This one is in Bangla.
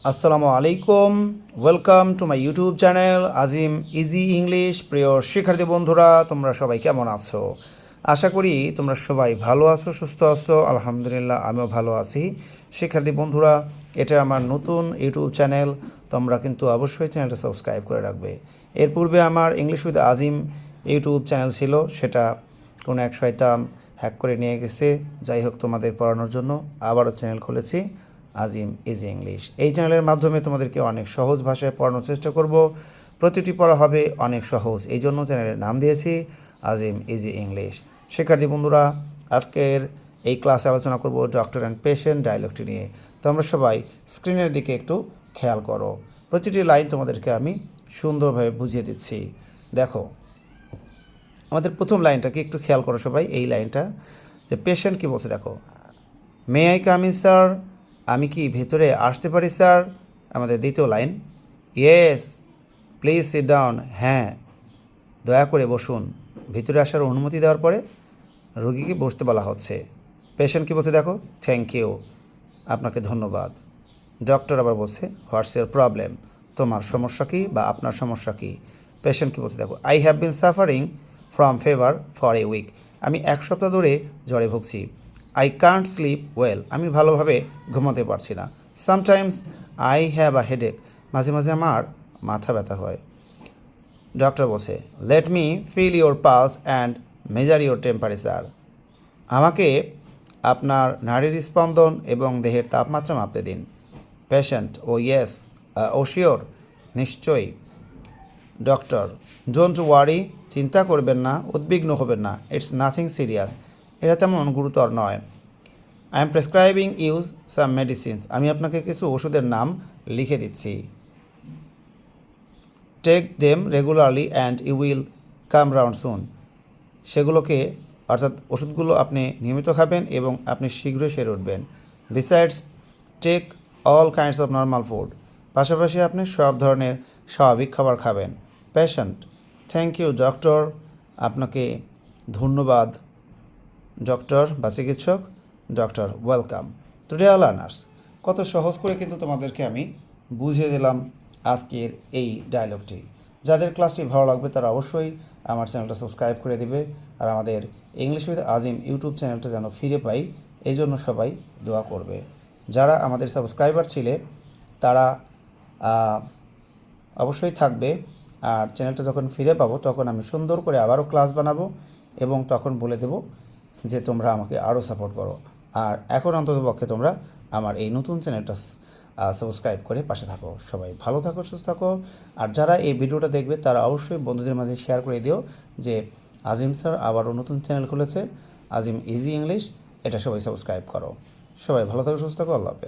আসসালামু আলাইকুম। Welcome to my YouTube channel Azim easy English. প্রিয় শিক্ষার্থী বন্ধুরা, তোমরা সবাই কেমন আছো? আশা করি তোমরা সবাই ভালো আছো, সুস্থ আছো। আলহামদুলিল্লাহ, আমিও ভালো আছি। শিক্ষার্থী বন্ধুরা, এটা আমার নতুন ইউটিউব চ্যানেল। তোমরা কিন্তু অবশ্যই চ্যানেলটা সাবস্ক্রাইব করে রাখবে। এর পূর্বে আমার English with Azim YouTube channel ছিল, সেটা কোনো এক শয়তান হ্যাক করে নিয়ে গেছে। যাই হোক, তোমাদের পড়ানোর জন্য আবারও চ্যানেল খুলেছি আজিম ইজি ইংলিশ। এই চ্যানেলের মাধ্যমে তোমাদেরকে অনেক সহজ ভাষায় পড়ানোর চেষ্টা করব। প্রতিটি পড়া হবে অনেক সহজ, এই জন্য চ্যানেলের নাম দিয়েছি আজিম ইজি ইংলিশ। শিক্ষার্থী বন্ধুরা, আজকের এই ক্লাসে আলোচনা করব ডক্টর অ্যান্ড পেশেন্ট ডায়লগটি নিয়ে। তো আমরা সবাই স্ক্রিনের দিকে একটু খেয়াল করো। প্রতিটি লাইন তোমাদেরকে আমি সুন্দরভাবে বুঝিয়ে দিচ্ছি। দেখো, আমাদের প্রথম লাইনটাকে একটু খেয়াল করো সবাই। এই লাইনটা যে পেশেন্ট কী বলছে দেখো, may I come in sir, আমি কি ভেতরে আসতে পারি স্যার? আমাদের দ্বিতীয় line, yes please sit down, হ্যাঁ দয়া করে বসুন। ভিতরে আসার অনুমতি দেওয়ার পরে রোগীকে বসতে বলা হচ্ছে। পেশেন্ট কি বলছে দেখো, থ্যাংক ইউ, আপনাকে ধন্যবাদ। ডক্টর আবার বলছে, হোয়াটস ইউর প্রবলেম, তোমার সমস্যা কী বা আপনার সমস্যা কী? পেশেন্ট কি বলছে দেখো, I have been suffering from fever for a week, আমি এক সপ্তাহ ধরে জ্বরে ভুগছি। আই কান্ট স্লিপ ওয়েল, আমি ভালোভাবে ঘুমাতে পারছি না। Sometimes I have a headache, মাঝে মাঝে আমার মাথা ব্যথা হয়। ডক্টর বলছে, let me feel your pulse and measure your temperature, আমাকে আপনার নাড়ির স্পন্দন এবং দেহের তাপমাত্রা মাপতে দিন। Patient, oh yes, oh sure, নিশ্চয়ই। ডক্টর, ডোন্ট ওয়ারি, চিন্তা করবেন না, উদ্বিগ্ন হবেন না, ইটস নাথিং সিরিয়াস, এটা তেমন গুরুতর নয়। I am prescribing use some medicines, আমি আপনাকে কিছু ওষুধের নাম লিখে দিচ্ছি। Take them regularly and you will come round soon, সেগুলোকে অর্থাৎ ওষুধগুলো আপনি নিয়মিত খাবেন এবং আপনি শীঘ্রই সেরে উঠবেন। Besides take all kinds of normal food, পাশাপাশি আপনি সব ধরনের স্বাভাবিক খাবার খাবেন। পেশেন্ট, থ্যাংক ইউ ডক্টর, আপনাকে ধন্যবাদ ডক্টর বা চিকিৎসক। Doctor, welcome. তো ডিয়ার লার্নার্স, কত সহজ করে কিন্তু তোমাদেরকে আমি বুঝিয়ে দিলাম আজকের এই ডায়লগটি। যাদের ক্লাসটি ভালো লাগবে তারা অবশ্যই আমার চ্যানেলটা সাবস্ক্রাইব করে দিবে, আর আমাদের ইংলিশ উইথ আজিম ইউটিউব চ্যানেলটা যেন ফিরে পাই এই জন্য সবাই দোয়া করবে। যারা আমাদের সাবস্ক্রাইবার ছিলে তারা অবশ্যই থাকবে, আর চ্যানেলটা যখন ফিরে পাবো তখন আমি সুন্দর করে আবারও ক্লাস বানাবো এবং তখন বলে দেব যে তোমরা আমাকে আরও সাপোর্ট করো। আর এখন অন্ততপক্ষে তোমরা আমার এই নতুন চ্যানেলটা সাবস্ক্রাইব করে পাশে থাকো। সবাই ভালো থাকো, সুস্থ থাকো। আর যারা এই ভিডিওটা দেখবে তারা অবশ্যই বন্ধুদের মাঝে শেয়ার করে দিও যে আজিম স্যার আবারও নতুন চ্যানেল খুলেছে, আজিম ইজি ইংলিশ, এটা সবাই সাবস্ক্রাইব করো। সবাই ভালো থাকো, সুস্থ থাকো, আল্লাহ হাফেজ।